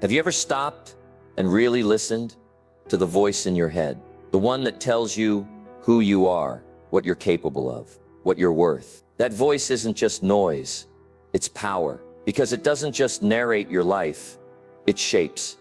Have you ever stopped and really listened to the voice in your head? The one that tells you who you are, what you're capable of, what you're worth. That voice isn't just noise, it's power. Because it doesn't just narrate your life, it shapes.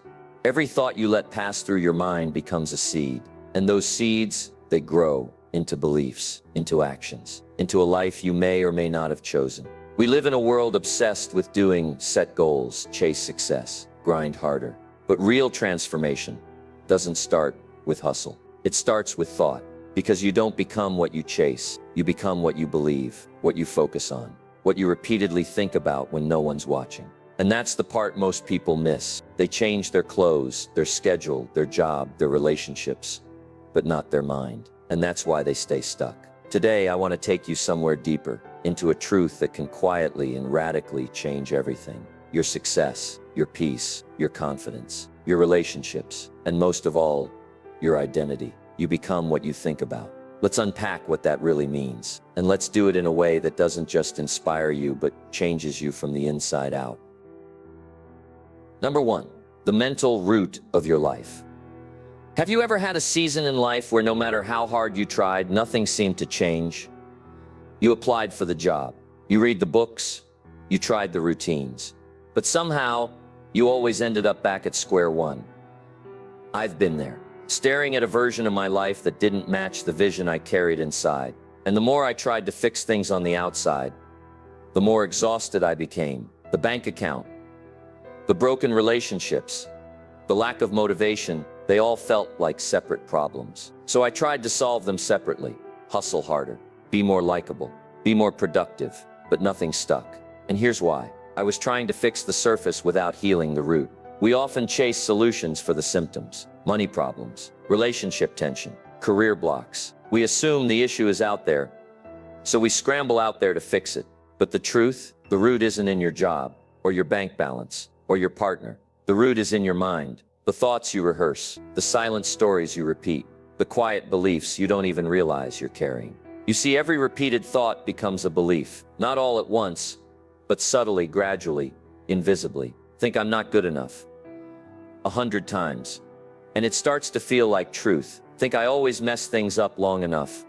Every thought you let pass through your mind becomes a seed. And those seeds, they grow into beliefs, into actions, into a life you may or may not have chosen. We live in a world obsessed with doing, set goals, chase success, grind harder. But real transformation doesn't start with hustle. It starts with thought. Because you don't become what you chase. You become what you believe, what you focus on, what you repeatedly think about when no one's watching. And that's the part most people miss. They change their clothes, their schedule, their job, their relationships, but not their mind. And that's why they stay stuck. Today, I want to take you somewhere deeper, into a truth that can quietly and radically change everything. Your success, your peace, your confidence, your relationships, and most of all, your identity. You become what you think about. Let's unpack what that really means. And let's do it in a way that doesn't just inspire you, but changes you from the inside out. Number 1, the mental root of your life. Have you ever had a season in life where no matter how hard you tried, nothing seemed to change? You applied for the job. You read the books. You tried the routines. But somehow, you always ended up back at square one. I've been there. Staring at a version of my life that didn't match the vision I carried inside. And the more I tried to fix things on the outside, the more exhausted I became. The bank account, the broken relationships, the lack of motivation, they all felt like separate problems. So I tried to solve them separately. Hustle harder, be more likable, be more productive, but nothing stuck. And here's why. I was trying to fix the surface without healing the root. We often chase solutions for the symptoms. Money problems, relationship tension, career blocks. We assume the issue is out there, so we scramble out there to fix it. But the truth, the root isn't in your job, or your bank balance, or your partner. The root is in your mind. The thoughts you rehearse, the silent stories you repeat, the quiet beliefs you don't even realize you're carrying. You see, every repeated thought becomes a belief, not all at once, but subtly, gradually, invisibly. Think I'm not good enough. 100 times. And it starts to feel like truth. Think I always mess things up long enough.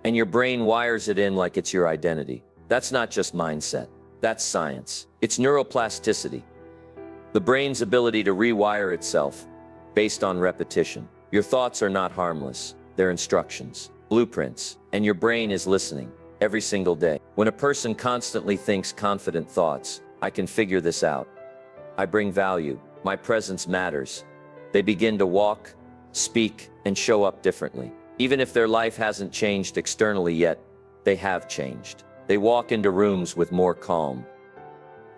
And your brain wires it in like it's your identity. That's not just mindset. That's science. It's neuroplasticity. The brain's ability to rewire itself based on repetition. Your thoughts are not harmless. They're instructions, blueprints, and your brain is listening every single day. When a person constantly thinks confident thoughts, I can figure this out. I bring value. My presence matters. They begin to walk, speak, and show up differently. Even if their life hasn't changed externally yet, they have changed. They walk into rooms with more calm.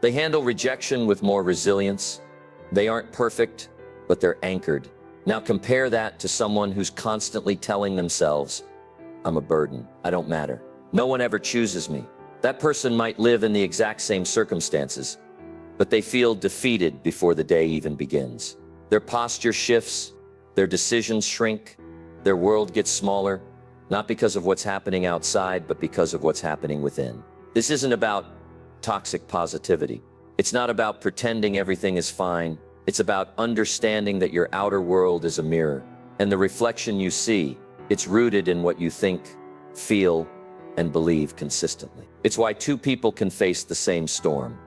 They handle rejection with more resilience. They aren't perfect, but they're anchored. Now compare that to someone who's constantly telling themselves, I'm a burden, I don't matter, no one ever chooses me. That person might live in the exact same circumstances, but they feel defeated before the day even begins. Their posture shifts, their decisions shrink, their world gets smaller, not because of what's happening outside, but because of what's happening within. This isn't about toxic positivity. It's not about pretending everything is fine. It's about understanding that your outer world is a mirror, and the reflection you see, it's rooted in what you think, feel, and believe consistently. It's why two people can face the same storm.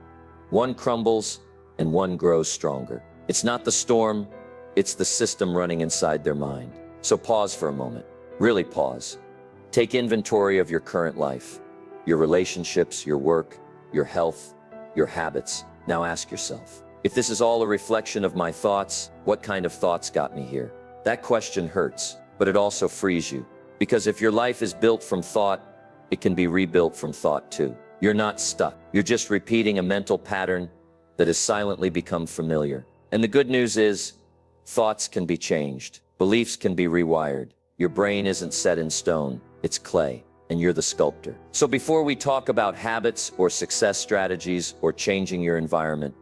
One crumbles, and one grows stronger. It's not the storm, it's the system running inside their mind. So pause for a moment. Really pause. Take inventory of your current life, your relationships, your work, your health, your habits. Now ask yourself, if this is all a reflection of my thoughts, what kind of thoughts got me here? That question hurts, but it also frees you. Because if your life is built from thought, it can be rebuilt from thought too. You're not stuck. You're just repeating a mental pattern that has silently become familiar. And the good news is, thoughts can be changed. Beliefs can be rewired. Your brain isn't set in stone, it's clay, and you're the sculptor. So before we talk about habits or success strategies or changing your environment,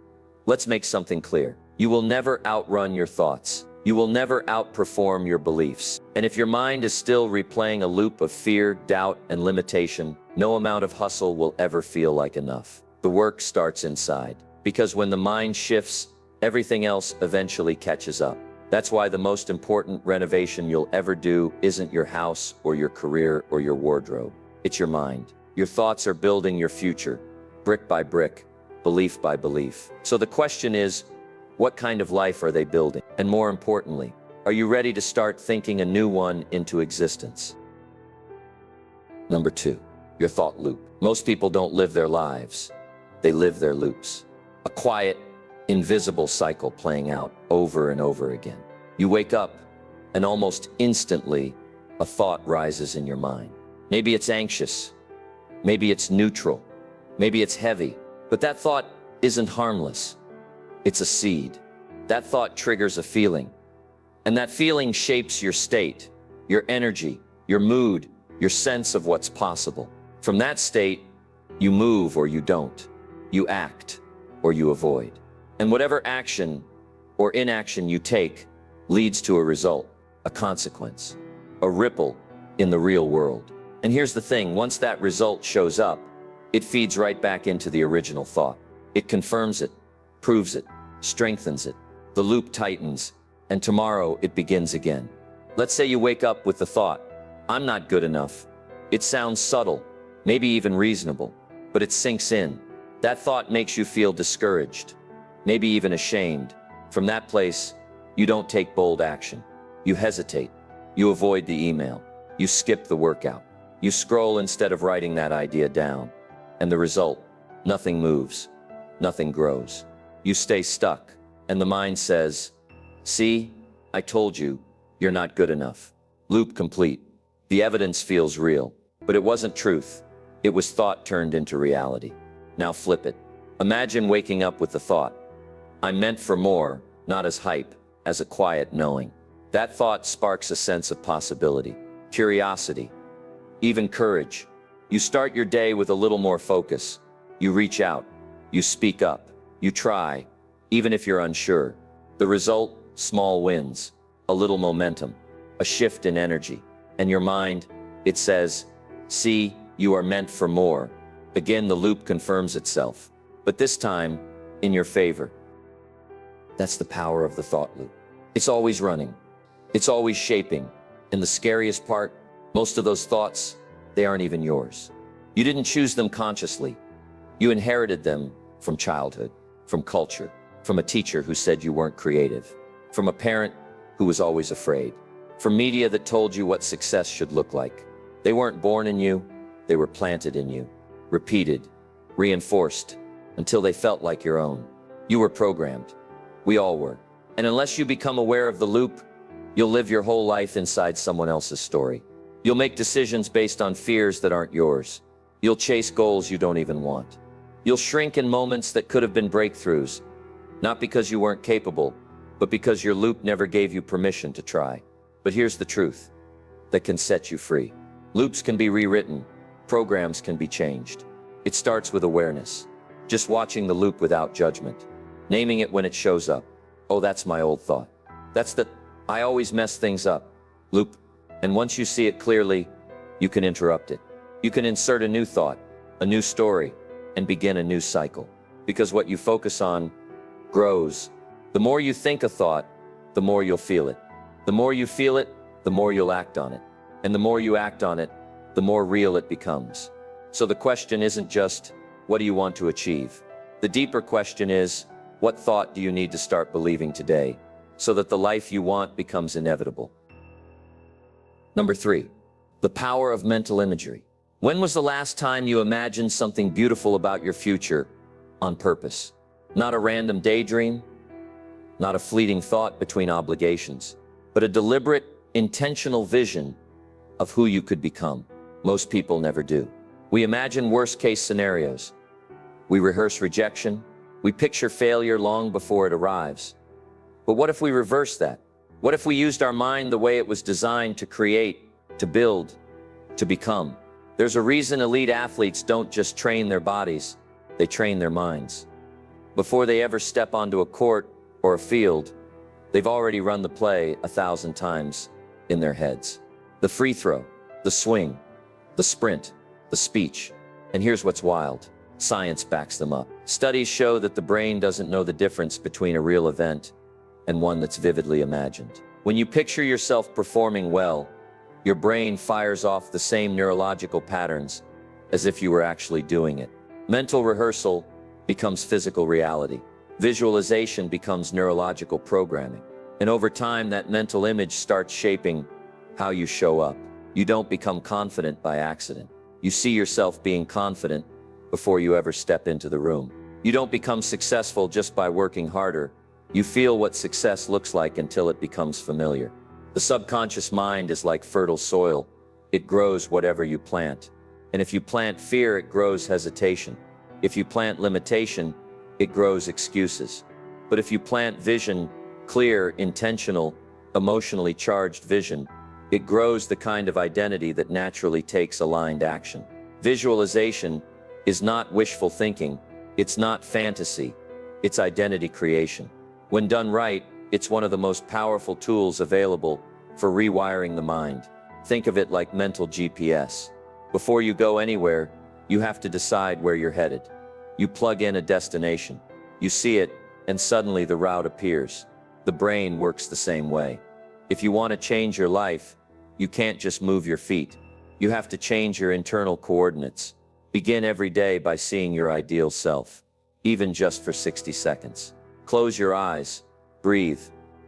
let's make something clear. You will never outrun your thoughts. You will never outperform your beliefs. And if your mind is still replaying a loop of fear, doubt, and limitation, no amount of hustle will ever feel like enough. The work starts inside. Because when the mind shifts, Everything else eventually catches up. That's why the most important renovation you'll ever do isn't your house or your career or your wardrobe. It's your mind. Your thoughts are building your future, brick by brick, belief by belief. So the question is, what kind of life are they building? And more importantly, are you ready to start thinking a new one into existence? Number 2, your thought loop. Most people don't live their lives. They live their loops. A quiet, invisible cycle playing out over and over again. You wake up, and almost instantly, a thought rises in your mind. Maybe it's anxious. Maybe it's neutral. Maybe it's heavy. But that thought isn't harmless. It's a seed. That thought triggers a feeling. And that feeling shapes your state, your energy, your mood, your sense of what's possible. From that state, you move or you don't. You act or you avoid. And whatever action or inaction you take leads to a result, a consequence, a ripple in the real world. And here's the thing, once that result shows up, it feeds right back into the original thought. It confirms it, proves it, strengthens it. The loop tightens, and tomorrow it begins again. Let's say you wake up with the thought, I'm not good enough. It sounds subtle, maybe even reasonable, but it sinks in. That thought makes you feel discouraged, maybe even ashamed. From that place, you don't take bold action. You hesitate. You avoid the email. You skip the workout. You scroll instead of writing that idea down. And the result, nothing moves. Nothing grows. You stay stuck. And the mind says, see, I told you, you're not good enough. Loop complete. The evidence feels real, but it wasn't truth. It was thought turned into reality. Now flip it. Imagine waking up with the thought, I'm meant for more, not as hype, as a quiet knowing. That thought sparks a sense of possibility, curiosity, even courage. You start your day with a little more focus. You reach out. You speak up. You try, even if you're unsure. The result, small wins, a little momentum, a shift in energy. And your mind, it says, see, you are meant for more. Again, the loop confirms itself, but this time, in your favor. That's the power of the thought loop. It's always running. It's always shaping. And the scariest part, most of those thoughts, they aren't even yours. You didn't choose them consciously. You inherited them from childhood, from culture, from a teacher who said you weren't creative, from a parent who was always afraid, from media that told you what success should look like. They weren't born in you, they were planted in you, repeated, reinforced, until they felt like your own. You were programmed. We all were. And unless you become aware of the loop, you'll live your whole life inside someone else's story. You'll make decisions based on fears that aren't yours. You'll chase goals you don't even want. You'll shrink in moments that could have been breakthroughs, not because you weren't capable, but because your loop never gave you permission to try. But here's the truth that can set you free. Loops can be rewritten. Programs can be changed. It starts with awareness. Just watching the loop without judgment. Naming it when it shows up. Oh, that's my old thought. That's the I always mess things up loop. And once you see it clearly, you can interrupt it. You can insert a new thought, a new story, and begin a new cycle. Because what you focus on grows. The more you think a thought, the more you'll feel it. The more you feel it, the more you'll act on it. And the more you act on it, the more real it becomes. So the question isn't just, what do you want to achieve? The deeper question is, what thought do you need to start believing today so that the life you want becomes inevitable? Number 3, the power of mental imagery. When was the last time you imagined something beautiful about your future on purpose? Not a random daydream, not a fleeting thought between obligations, but a deliberate, intentional vision of who you could become. Most people never do. We imagine worst-case scenarios. We rehearse rejection. We picture failure long before it arrives. But what if we reverse that? What if we used our mind the way it was designed to create, to build, to become? There's a reason elite athletes don't just train their bodies, they train their minds. Before they ever step onto a court or a field, they've already run the play 1,000 times in their heads. The free throw, the swing, the sprint, the speech. And here's what's wild. Science backs them up. Studies show that the brain doesn't know the difference between a real event and one that's vividly imagined. When you picture yourself performing well, your brain fires off the same neurological patterns as if you were actually doing it. Mental rehearsal becomes physical reality. Visualization becomes neurological programming. And over time, that mental image starts shaping how you show up. You don't become confident by accident. You see yourself being confident before you ever step into the room. You don't become successful just by working harder. You feel what success looks like until it becomes familiar. The subconscious mind is like fertile soil. It grows whatever you plant. And if you plant fear, it grows hesitation. If you plant limitation, it grows excuses. But if you plant vision, clear, intentional, emotionally charged vision, it grows the kind of identity that naturally takes aligned action. Visualization is not wishful thinking. It's not fantasy. It's identity creation. When done right, it's one of the most powerful tools available for rewiring the mind. Think of it like mental GPS. Before you go anywhere, you have to decide where you're headed. You plug in a destination. You see it, and suddenly the route appears. The brain works the same way. If you want to change your life, you can't just move your feet. You have to change your internal coordinates. Begin every day by seeing your ideal self, even just for 60 seconds. Close your eyes, breathe,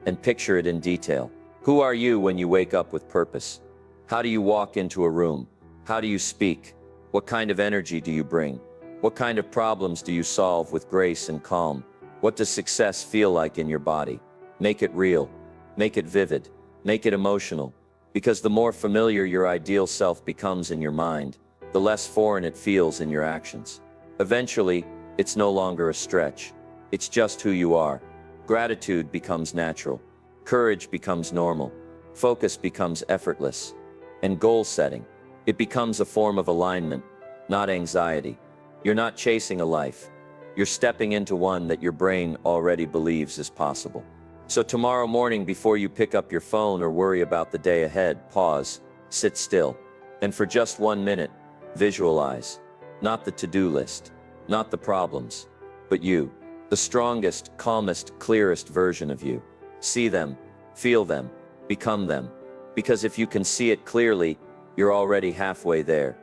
and picture it in detail. Who are you when you wake up with purpose? How do you walk into a room? How do you speak? What kind of energy do you bring? What kind of problems do you solve with grace and calm? What does success feel like in your body? Make it real. Make it vivid. Make it emotional. Because the more familiar your ideal self becomes in your mind, the less foreign it feels in your actions. Eventually, it's no longer a stretch. It's just who you are. Gratitude becomes natural. Courage becomes normal. Focus becomes effortless. And goal setting, it becomes a form of alignment, not anxiety. You're not chasing a life. You're stepping into one that your brain already believes is possible. So tomorrow morning, before you pick up your phone or worry about the day ahead, pause, sit still, and for just 1 minute, visualize. Not the to-do list, not the problems, but you. The strongest, calmest, clearest version of you. See them, feel them, become them. Because if you can see it clearly, you're already halfway there.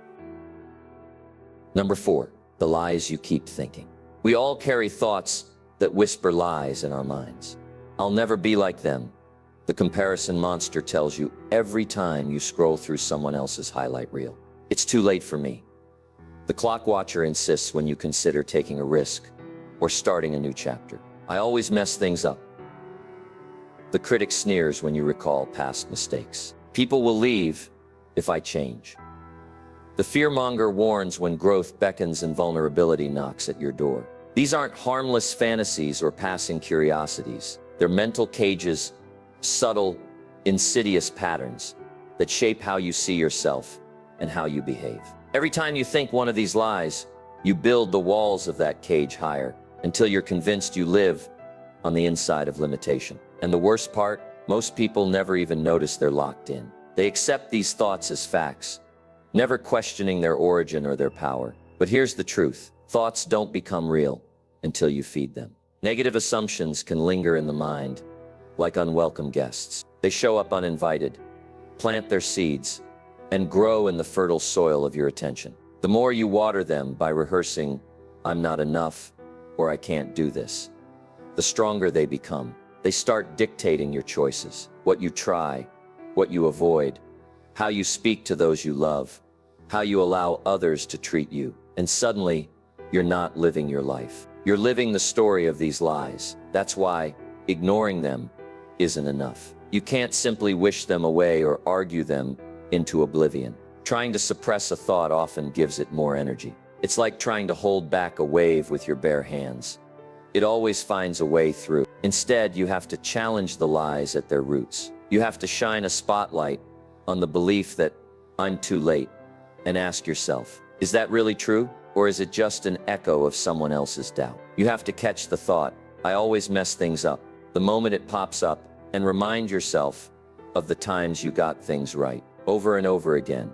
Number 4, the lies you keep thinking. We all carry thoughts that whisper lies in our minds. I'll never be like them. The comparison monster tells you every time you scroll through someone else's highlight reel. It's too late for me. The clock watcher insists when you consider taking a risk or starting a new chapter. I always mess things up. The critic sneers when you recall past mistakes. People will leave if I change. The fearmonger warns when growth beckons and vulnerability knocks at your door. These aren't harmless fantasies or passing curiosities. They're mental cages, subtle, insidious patterns that shape how you see yourself and how you behave. Every time you think one of these lies, you build the walls of that cage higher until you're convinced you live on the inside of limitation. And the worst part, most people never even notice they're locked in. They accept these thoughts as facts, never questioning their origin or their power. But here's the truth. Thoughts don't become real until you feed them. Negative assumptions can linger in the mind like unwelcome guests. They show up uninvited, plant their seeds, and grow in the fertile soil of your attention. The more you water them by rehearsing, I'm not enough, or I can't do this, the stronger they become. They start dictating your choices, what you try, what you avoid, how you speak to those you love, how you allow others to treat you. And suddenly, you're not living your life. You're living the story of these lies. That's why ignoring them isn't enough. You can't simply wish them away or argue them into oblivion. Trying to suppress a thought often gives it more energy. It's like trying to hold back a wave with your bare hands. It always finds a way through. Instead, you have to challenge the lies at their roots. You have to shine a spotlight on the belief that I'm too late and ask yourself, is that really true? Or is it just an echo of someone else's doubt? You have to catch the thought, I always mess things up, the moment it pops up, and remind yourself of the times you got things right, over and over again,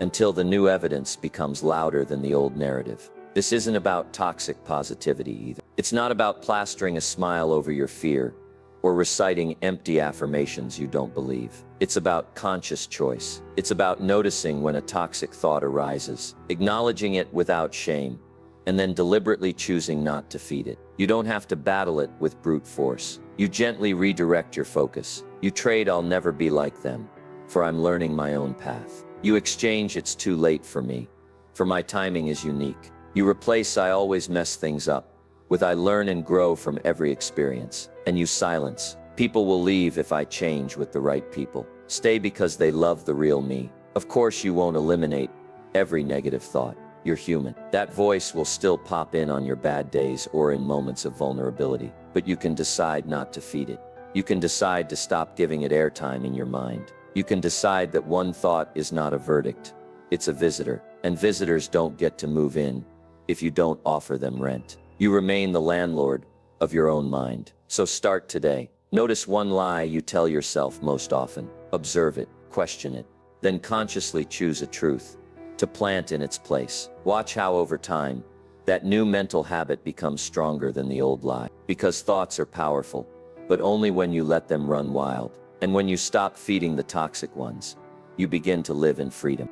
until the new evidence becomes louder than the old narrative. This isn't about toxic positivity either. It's not about plastering a smile over your fear or reciting empty affirmations you don't believe. It's about conscious choice. It's about noticing when a toxic thought arises, acknowledging it without shame, and then deliberately choosing not to feed it. You don't have to battle it with brute force. You gently redirect your focus. You trade "I'll never be like them" for "I'm learning my own path." You exchange "it's too late for me" for "my timing is unique." You replace "I always mess things up" with "I learn and grow from every experience." And you silence "people will leave if I change with the right people. Stay because they love the real me." Of course, you won't eliminate every negative thought. You're human. That voice will still pop in on your bad days or in moments of vulnerability, but you can decide not to feed it. You can decide to stop giving it airtime in your mind. You can decide that one thought is not a verdict. It's a visitor, and visitors don't get to move in if you don't offer them rent. You remain the landlord of your own mind. So start today. Notice one lie you tell yourself most often. Observe it, question it, then consciously choose a truth to plant in its place. Watch how over time, that new mental habit becomes stronger than the old lie. Because thoughts are powerful, but only when you let them run wild. And when you stop feeding the toxic ones, you begin to live in freedom.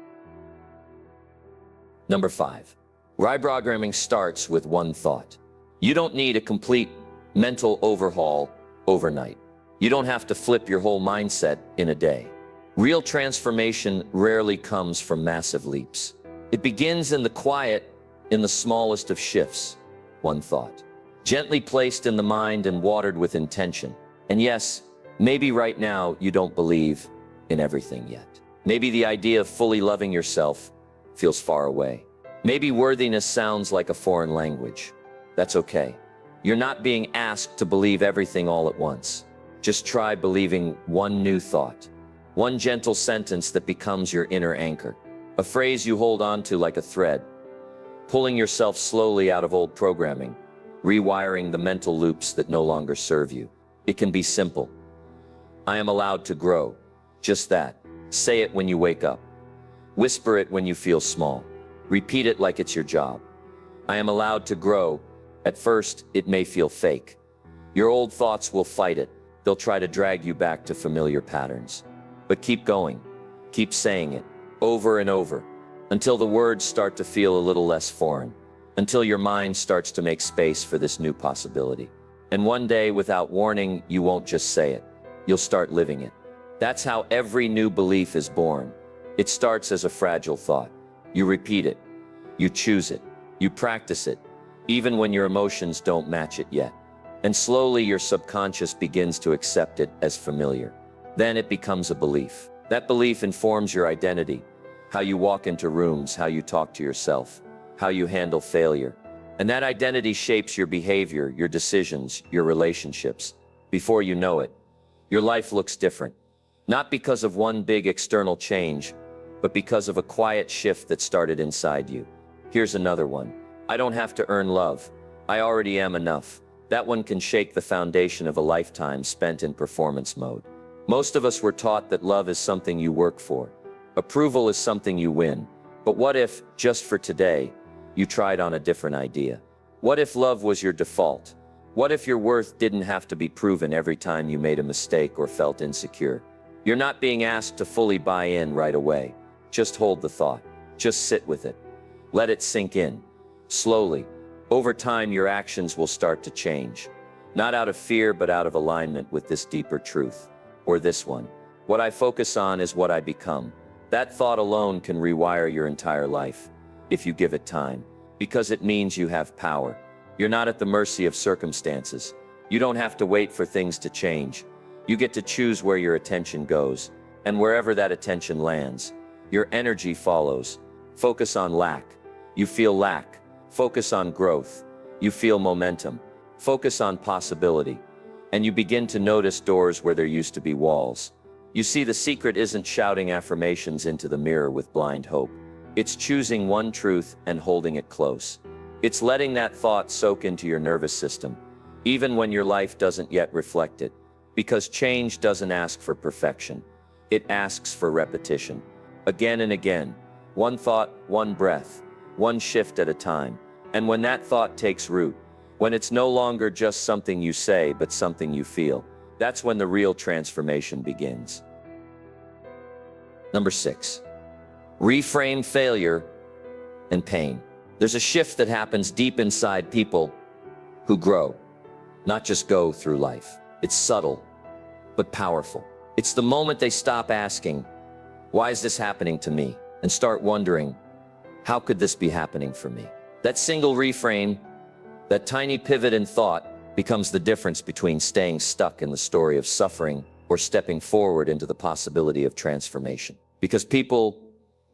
Number 5. Reprogramming starts with one thought. You don't need a complete mental overhaul overnight. You don't have to flip your whole mindset in a day. Real transformation rarely comes from massive leaps. It begins in the quiet, in the smallest of shifts. One thought, gently placed in the mind and watered with intention. And yes, maybe right now you don't believe in everything yet. Maybe the idea of fully loving yourself feels far away. Maybe worthiness sounds like a foreign language. That's okay. You're not being asked to believe everything all at once. Just try believing one new thought, one gentle sentence that becomes your inner anchor, a phrase you hold on to like a thread, pulling yourself slowly out of old programming, rewiring the mental loops that no longer serve you. It can be simple. I am allowed to grow. Just that. Say it when you wake up. Whisper it when you feel small. Repeat it like it's your job. I am allowed to grow. At first, it may feel fake. Your old thoughts will fight it. They'll try to drag you back to familiar patterns. But keep going. Keep saying it over and over until the words start to feel a little less foreign, until your mind starts to make space for this new possibility. And one day, without warning, you won't just say it. You'll start living it. That's how every new belief is born. It starts as a fragile thought. You repeat it. You choose it. You practice it, even when your emotions don't match it yet. And slowly your subconscious begins to accept it as familiar. Then it becomes a belief. That belief informs your identity, how you walk into rooms, how you talk to yourself, how you handle failure. And that identity shapes your behavior, your decisions, your relationships. Before you know it, your life looks different. Not because of one big external change, but because of a quiet shift that started inside you. Here's another one. I don't have to earn love. I already am enough. That one can shake the foundation of a lifetime spent in performance mode. Most of us were taught that love is something you work for. Approval is something you win. But what if, just for today, you tried on a different idea? What if love was your default? What if your worth didn't have to be proven every time you made a mistake or felt insecure? You're not being asked to fully buy in right away. Just hold the thought. Just sit with it. Let it sink in. Slowly. Over time, your actions will start to change. Not out of fear, but out of alignment with this deeper truth. Or this one. What I focus on is what I become. That thought alone can rewire your entire life, if you give it time. Because it means you have power. You're not at the mercy of circumstances. You don't have to wait for things to change. You get to choose where your attention goes. And wherever that attention lands, your energy follows. Focus on lack. You feel lack. Focus on growth. You feel momentum. Focus on possibility. And you begin to notice doors where there used to be walls. You see, the secret isn't shouting affirmations into the mirror with blind hope. It's choosing one truth and holding it close. It's letting that thought soak into your nervous system, even when your life doesn't yet reflect it. Because change doesn't ask for perfection. It asks for repetition. Again and again. One thought, one breath, one shift at a time. And when that thought takes root, when it's no longer just something you say, but something you feel, that's when the real transformation begins. Number 6, reframe failure and pain. There's a shift that happens deep inside people who grow, not just go through life. It's subtle, but powerful. It's the moment they stop asking, why is this happening to me? And start wondering, how could this be happening for me? That single reframe, that tiny pivot in thought, becomes the difference between staying stuck in the story of suffering or stepping forward into the possibility of transformation. Because people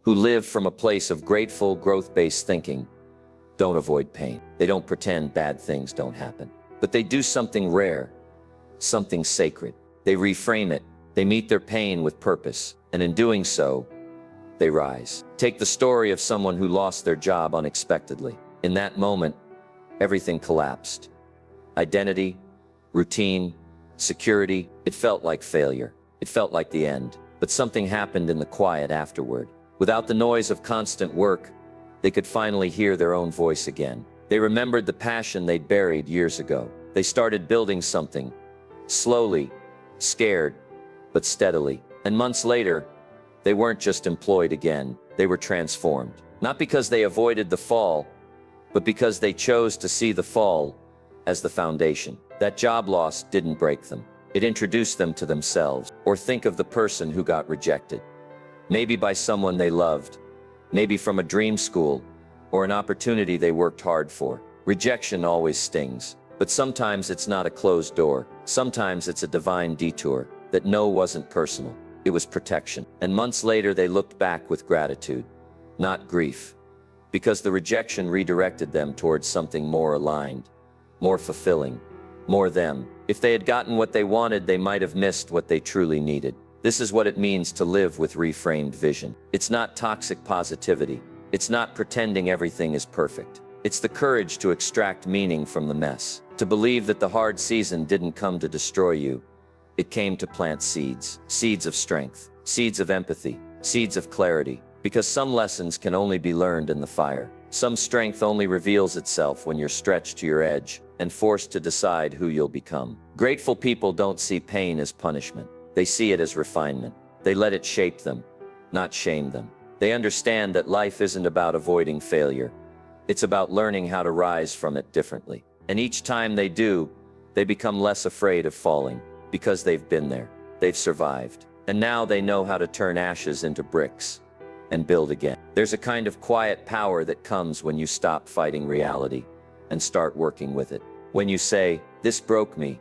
who live from a place of grateful, growth-based thinking don't avoid pain. They don't pretend bad things don't happen. But they do something rare, something sacred. They reframe it. They meet their pain with purpose. And in doing so, they rise. Take the story of someone who lost their job unexpectedly. In that moment, everything collapsed. Identity, routine, security, it felt like failure. It felt like the end. But something happened in the quiet afterward. Without the noise of constant work, they could finally hear their own voice again. They remembered the passion they'd buried years ago. They started building something, slowly, scared, but steadily. And months later, they weren't just employed again, they were transformed. Not because they avoided the fall, but because they chose to see the fall as the foundation. That job loss didn't break them. It introduced them to themselves. Or think of the person who got rejected. Maybe by someone they loved, maybe from a dream school, or an opportunity they worked hard for. Rejection always stings, but sometimes it's not a closed door. Sometimes it's a divine detour. That no wasn't personal, it was protection. And months later they looked back with gratitude, not grief, because the rejection redirected them towards something more aligned, more fulfilling, more them. If they had gotten what they wanted, they might have missed what they truly needed. This is what it means to live with reframed vision. It's not toxic positivity. It's not pretending everything is perfect. It's the courage to extract meaning from the mess, to believe that the hard season didn't come to destroy you. It came to plant seeds, seeds of strength, seeds of empathy, seeds of clarity, because some lessons can only be learned in the fire. Some strength only reveals itself when you're stretched to your edge and forced to decide who you'll become. Grateful people don't see pain as punishment. They see it as refinement. They let it shape them, not shame them. They understand that life isn't about avoiding failure. It's about learning how to rise from it differently. And each time they do, they become less afraid of falling. Because they've been there, they've survived, and now they know how to turn ashes into bricks and build again. There's a kind of quiet power that comes when you stop fighting reality and start working with it. When you say, this broke me,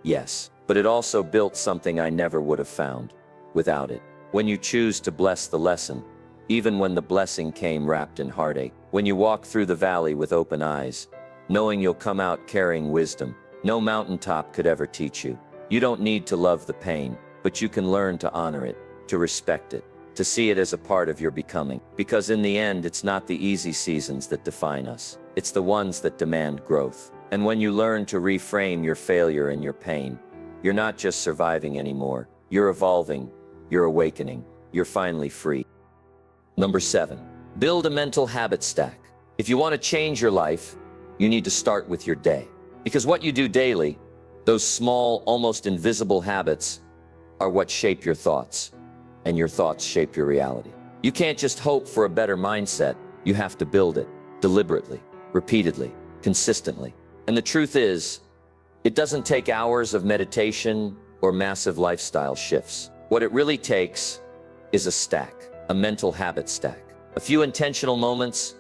yes, but it also built something I never would have found without it. When you choose to bless the lesson, even when the blessing came wrapped in heartache. When you walk through the valley with open eyes, knowing you'll come out carrying wisdom no mountaintop could ever teach you. You don't need to love the pain, but you can learn to honor it, to respect it, to see it as a part of your becoming. Because in the end, it's not the easy seasons that define us. It's the ones that demand growth. And when you learn to reframe your failure and your pain, you're not just surviving anymore. You're evolving, you're awakening, you're finally free. Number 7, build a mental habit stack. If you want to change your life, you need to start with your day. Because what you do daily, those small, almost invisible habits, are what shape your thoughts, and your thoughts shape your reality. You can't just hope for a better mindset. You have to build it deliberately, repeatedly, consistently. And the truth is, it doesn't take hours of meditation or massive lifestyle shifts. What it really takes is a stack, a mental habit stack. A few intentional moments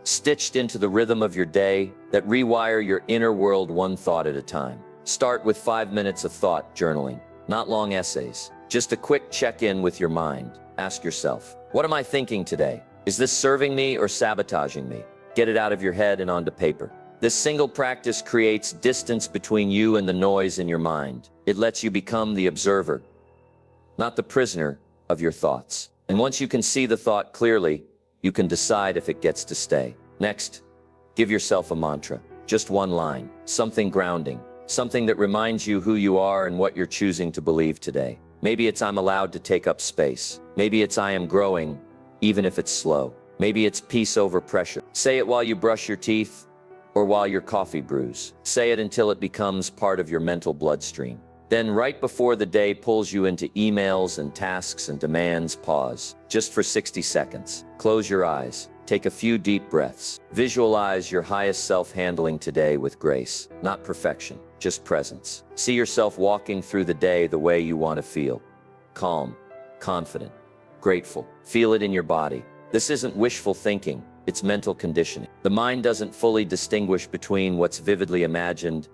stitched into the rhythm of your day that rewire your inner world one thought at a time. Start with 5 minutes of thought journaling, not long essays. Just a quick check-in with your mind. Ask yourself, what am I thinking today? Is this serving me or sabotaging me? Get it out of your head and onto paper. This single practice creates distance between you and the noise in your mind. It lets you become the observer, not the prisoner of your thoughts. And once you can see the thought clearly, you can decide if it gets to stay. Next, give yourself a mantra. Just one line, something grounding, something that reminds you who you are and what you're choosing to believe today. Maybe it's I'm allowed to take up space. Maybe it's I am growing, even if it's slow. Maybe it's peace over pressure. Say it while you brush your teeth, or while your coffee brews. Say it until it becomes part of your mental bloodstream. Then right before the day pulls you into emails and tasks and demands, pause. Just for 60 seconds. Close your eyes. Take a few deep breaths. Visualize your highest self handling today with grace. Not perfection, just presence. See yourself walking through the day the way you want to feel. Calm, confident, grateful. Feel it in your body. This isn't wishful thinking, it's mental conditioning. The mind doesn't fully distinguish between what's vividly imagined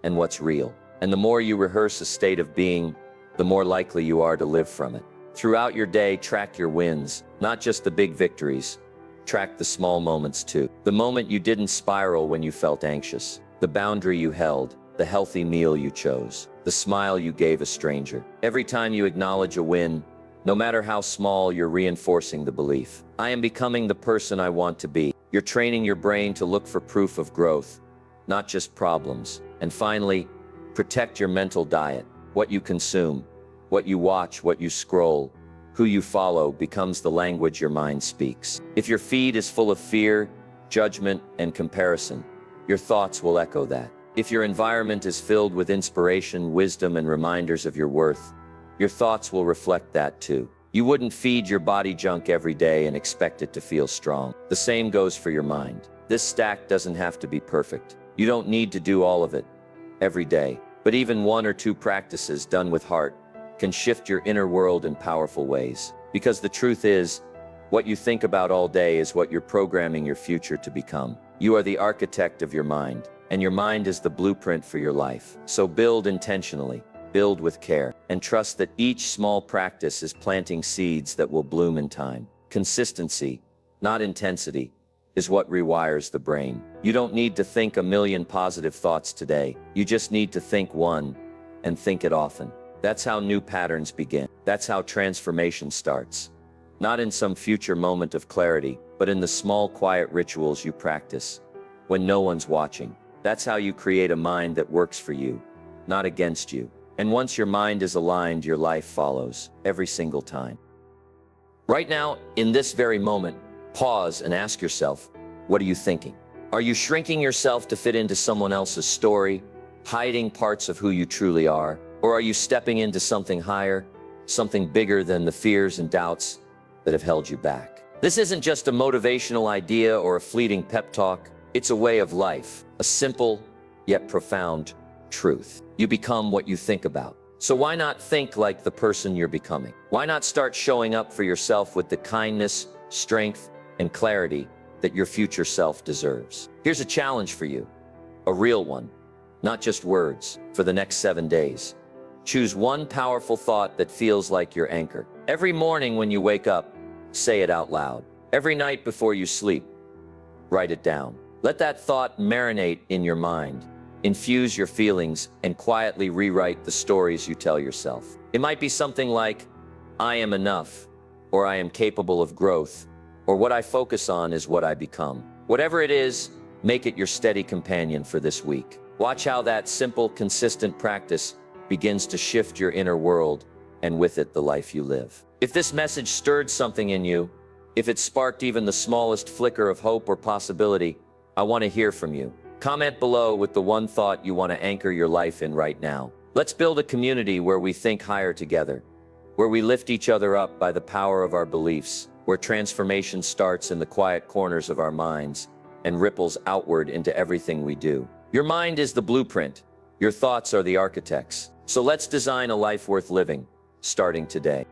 and what's real. And the more you rehearse a state of being, the more likely you are to live from it. Throughout your day, track your wins, not just the big victories. Track the small moments too. The moment you didn't spiral when you felt anxious, the boundary you held, the healthy meal you chose, the smile you gave a stranger. Every time you acknowledge a win, no matter how small, you're reinforcing the belief. I am becoming the person I want to be. You're training your brain to look for proof of growth, not just problems. And finally, protect your mental diet. What you consume, what you watch, what you scroll, who you follow becomes the language your mind speaks. If your feed is full of fear, judgment, and comparison, your thoughts will echo that. If your environment is filled with inspiration, wisdom, and reminders of your worth, your thoughts will reflect that too. You wouldn't feed your body junk every day and expect it to feel strong. The same goes for your mind. This stack doesn't have to be perfect. You don't need to do all of it every day, but even one or two practices done with heart can shift your inner world in powerful ways. Because the truth is, what you think about all day is what you're programming your future to become. You are the architect of your mind, and your mind is the blueprint for your life. So build intentionally, build with care, and trust that each small practice is planting seeds that will bloom in time. Consistency, not intensity, is what rewires the brain. You don't need to think a million positive thoughts today. You just need to think one, and think it often. That's how new patterns begin. That's how transformation starts. Not in some future moment of clarity, but in the small, quiet rituals you practice when no one's watching. That's how you create a mind that works for you, not against you. And once your mind is aligned, your life follows every single time. Right now, in this very moment, pause and ask yourself, what are you thinking? Are you shrinking yourself to fit into someone else's story, hiding parts of who you truly are? Or are you stepping into something higher, something bigger than the fears and doubts that have held you back? This isn't just a motivational idea or a fleeting pep talk. It's a way of life, a simple yet profound truth. You become what you think about. So why not think like the person you're becoming? Why not start showing up for yourself with the kindness, strength, and clarity that your future self deserves? Here's a challenge for you, a real one, not just words. For the next 7 days, choose one powerful thought that feels like your anchor. Every morning when you wake up, say it out loud. Every night before you sleep, write it down. Let that thought marinate in your mind, infuse your feelings, and quietly rewrite the stories you tell yourself. It might be something like, I am enough, or I am capable of growth, or what I focus on is what I become. Whatever it is, make it your steady companion for this week. Watch how that simple, consistent practice begins to shift your inner world, and with it, the life you live. If this message stirred something in you, if it sparked even the smallest flicker of hope or possibility, I want to hear from you. Comment below with the one thought you want to anchor your life in right now. Let's build a community where we think higher together, where we lift each other up by the power of our beliefs, where transformation starts in the quiet corners of our minds and ripples outward into everything we do. Your mind is the blueprint. Your thoughts are the architects. So let's design a life worth living, starting today.